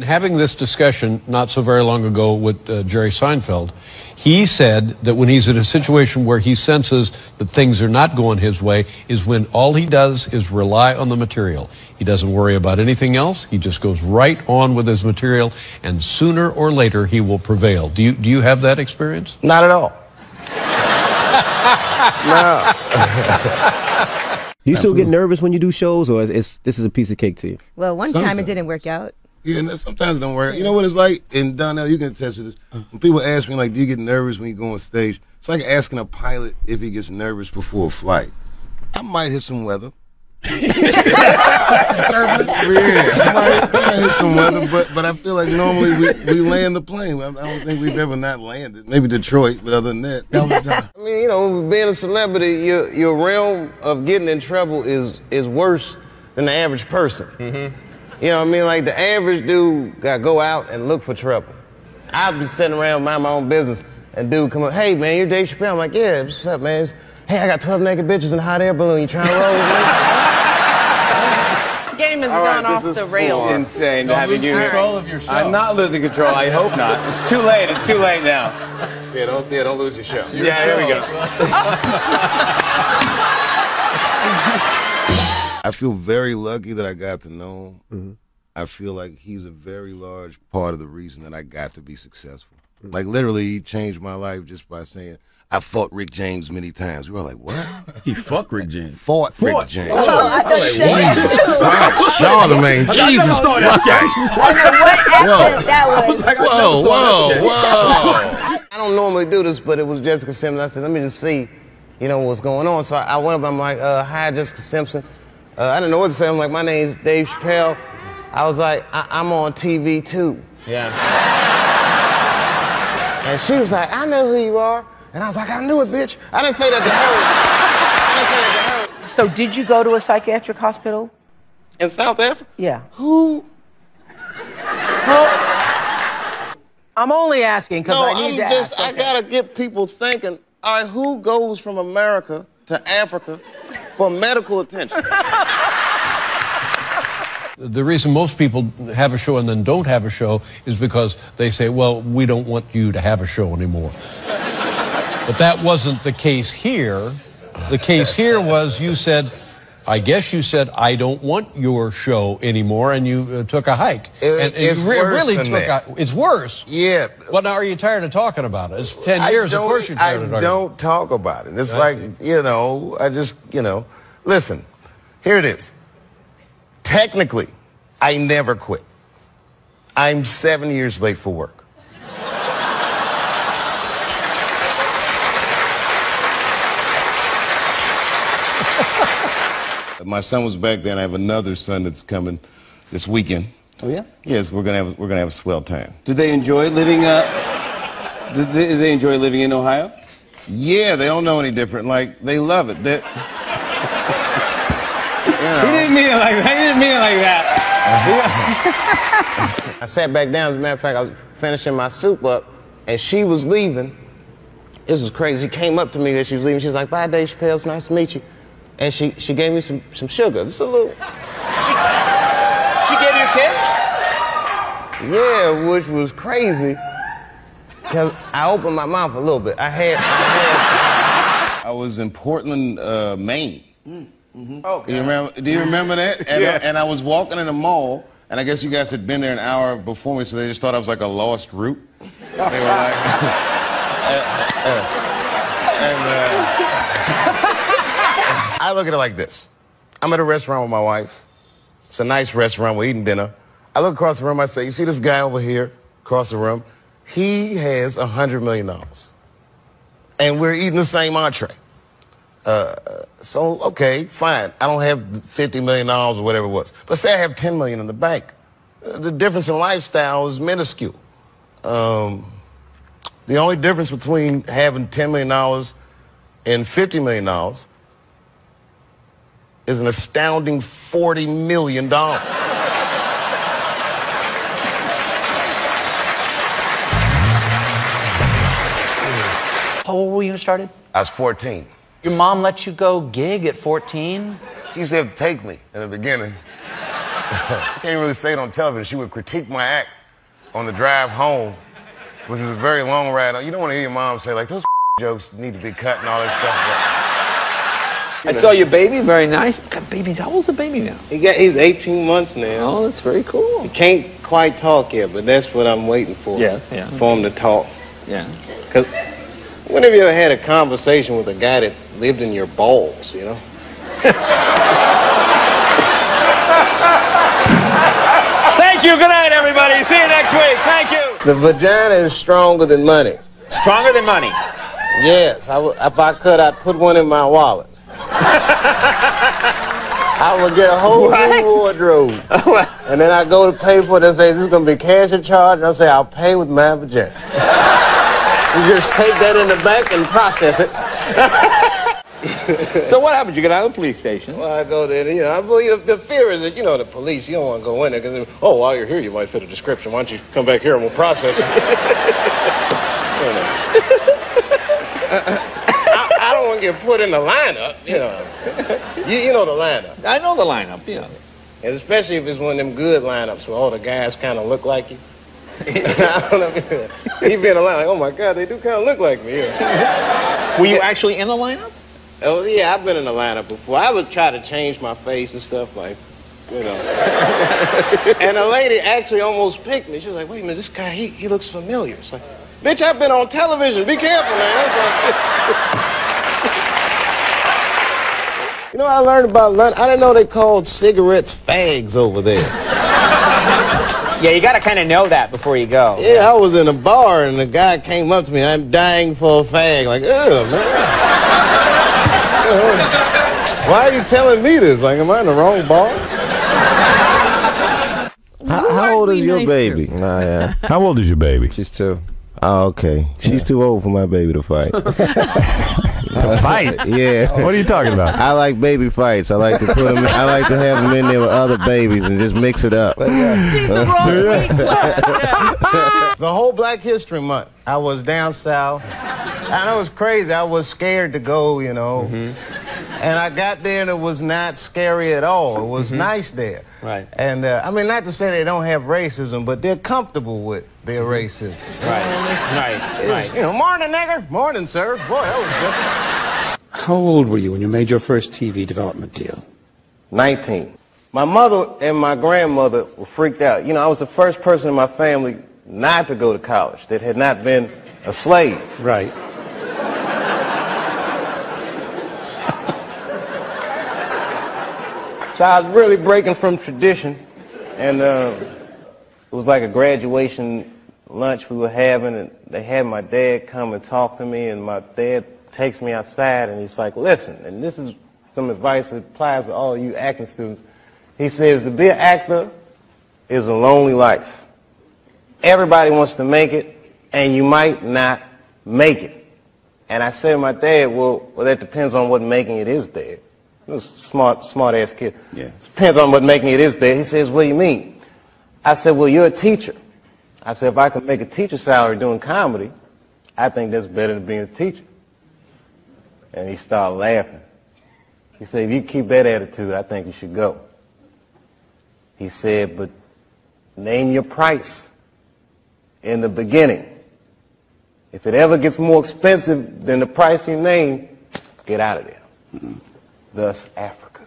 Having this discussion not so very long ago with Jerry Seinfeld, he said that when he's in a situation where he senses that things are not going his way is when all he does is rely on the material. He doesn't worry about anything else. He just goes right on with his material, and sooner or later he will prevail. Do you have that experience? Not at all. No. Do you still get nervous when you do shows, or this is a piece of cake to you? Well, one time it didn't work out. Yeah, and sometimes it don't work. You know what it's like? And Donnell, you can attest to this. When people ask me, like, do you get nervous when you go on stage? It's like asking a pilot if he gets nervous before a flight. I might hit some weather. Some turbulence. Yeah, I might hit some weather, but I feel like normally we land the plane. I don't think we've ever not landed. Maybe Detroit, but other than that was the time. I mean, you know, being a celebrity, your realm of getting in trouble is worse than the average person. Mm-hmm. You know what I mean? Like, the average dude got to go out and look for trouble. I'd be sitting around mind my own business, and dude come up, hey, man, you're Dave Chappelle. I'm like, yeah, what's up, man? Hey, I got 12 naked bitches in a hot air balloon. You trying to roll with me? This game has gone off the rails. It's insane to have you do control of your show. I'm not losing control. I hope not. It's too late. It's too late now. Yeah, don't lose your show. Yeah, here we go. I feel very lucky that I got to know him. Mm-hmm. I feel like he's a very large part of the reason that I got to be successful. Mm-hmm. Like, literally, he changed my life just by saying, I fought Rick James many times. We were like, what? He fucked Rick James. Fought Rick James. Oh, I thought you said that. Charlemagne, Jesus Christ. I don't know what accent that was. Whoa. I don't normally do this, but it was Jessica Simpson. I said, let me just see, you know, what's going on. So I went up, I'm like, hi, Jessica Simpson. I didn't know what to say. I'm like, my name's Dave Chappelle. I was like, I'm on TV too. Yeah. And she was like, I know who you are. And I was like, I knew it, bitch. I didn't say that to her. So did you go to a psychiatric hospital? In South Africa? Yeah. Who? I'm only asking because I need to ask. I gotta get people thinking, all right, who goes from America to Africa for medical attention? The reason most people have a show and then don't have a show is because they say, well, we don't want you to have a show anymore. But that wasn't the case here. The case here was I guess you said, I don't want your show anymore, and you took a hike. It's worse than that. It's worse? Yeah. Well, now, are you tired of talking about it? It's 10 years, of course you're tired of talking about it. I don't talk about it. It's like, you know, I just, you know. Listen, here it is. Technically, I never quit. I'm 7 years late for work. My son was back then. I have another son that's coming this weekend. Oh yeah? Yes, we're gonna have a swell time. Did they enjoy living? Did they enjoy living in Ohio? Yeah, they don't know any different. Like, they love it. You know. He didn't mean it like that. He didn't mean it like that. I sat back down. As a matter of fact, I was finishing my soup up, and she was leaving. This was crazy. She came up to me as she was leaving. She was like, bye, Dave Chappelle. It's nice to meet you. And she gave me some sugar, just a little. She gave you a kiss? Yeah, which was crazy, because I opened my mouth a little bit. I was in Portland, Maine. Mm-hmm. Oh, do you remember that? And, yeah. And I was walking in a mall, and I guess you guys had been there an hour before me, so they just thought I was like a lost route. They were like, I look at it like this. I'm at a restaurant with my wife. It's a nice restaurant. We're eating dinner. I look across the room. I say, you see this guy over here across the room? He has $100 million. And we're eating the same entree. So, okay, fine. I don't have $50 million or whatever it was. But say I have $10 million in the bank. The difference in lifestyle is minuscule. The only difference between having $10 million and $50 million is an astounding $40 million. How old were you when you started? I was 14. Your mom let you go gig at 14? She used to have to take me in the beginning. I can't really say it on television. She would critique my act on the drive home, which was a very long ride. You don't want to hear your mom say, like, those jokes need to be cut and all that stuff. I saw your baby, very nice. Got babies. How old's the baby now? He's 18 months now. Oh, that's very cool. He can't quite talk yet, but that's what I'm waiting for. Yeah. For him to talk. Yeah. Because whenever you ever had a conversation with a guy that lived in your balls, you know? Thank you. Good night, everybody. See you next week. Thank you. The vagina is stronger than money. Stronger than money. Yes. If I could, I'd put one in my wallet. I would get a whole new wardrobe. And then I go to pay for it and say, this is going to be cash or charge. And I say, I'll pay with my vagina. You just take that in the bank and process it. So what happens? You get out of the police station. Well, I go there, you know, I believe the fear is that, you know, the police, you don't want to go in there because, oh, while you're here, you might fit a description. Why don't you come back here and we'll process it? I don't want to get put in the lineup, you know. You know the lineup. I know the lineup, yeah. And especially if it's one of them good lineups where all the guys kind of look like you. I don't know. He'd be in the line like, oh, my God, they do kind of look like me. Yeah. Were you actually in the lineup? Oh, yeah, I've been in the lineup before. I would try to change my face and stuff like, you know. And a lady actually almost picked me. She was like, wait a minute, this guy, he looks familiar. It's like, bitch, I've been on television. Be careful, man. You know, I learned about London. I didn't know they called cigarettes fags over there. Yeah, you got to kind of know that before you go. Yeah, I was in a bar and the guy came up to me. I'm dying for a fag. Like, ugh, man. Why are you telling me this? Like, am I in the wrong bar? How old is your baby? Nah, yeah. How old is your baby? She's 2. Oh, okay. She's too old for my baby to fight. To fight? Yeah. What are you talking about? I like baby fights. I like to put them. I like to have them in there with other babies and just mix it up. She's the wrong week. The whole Black History Month, I was down south. I know it's crazy. I was scared to go, you know. And I got there and it was not scary at all. It was nice there. Right. And I mean, not to say they don't have racism, but they're comfortable with their racism. Right. You know, morning, nigger. Morning, sir. Boy, that was good. How old were you when you made your first TV development deal? 19. My mother and my grandmother were freaked out. You know, I was the first person in my family not to go to college that had not been a slave. Right. So I was really breaking from tradition, and it was like a graduation lunch we were having, and they had my dad come and talk to me, and my dad takes me outside, and he's like, listen, and this is some advice that applies to all you acting students. He says, to be an actor is a lonely life. Everybody wants to make it, and you might not make it. And I said to my dad, well, that depends on what making it is, Dad. He was a smart-ass kid. Yeah. It depends on what making it is, Dad. He says, what do you mean? I said, well, you're a teacher. I said, if I could make a teacher salary doing comedy, I think that's better than being a teacher. And he started laughing. He said, if you keep that attitude, I think you should go. He said, but name your price in the beginning. If it ever gets more expensive than the price you name, get out of there. Thus, Africa.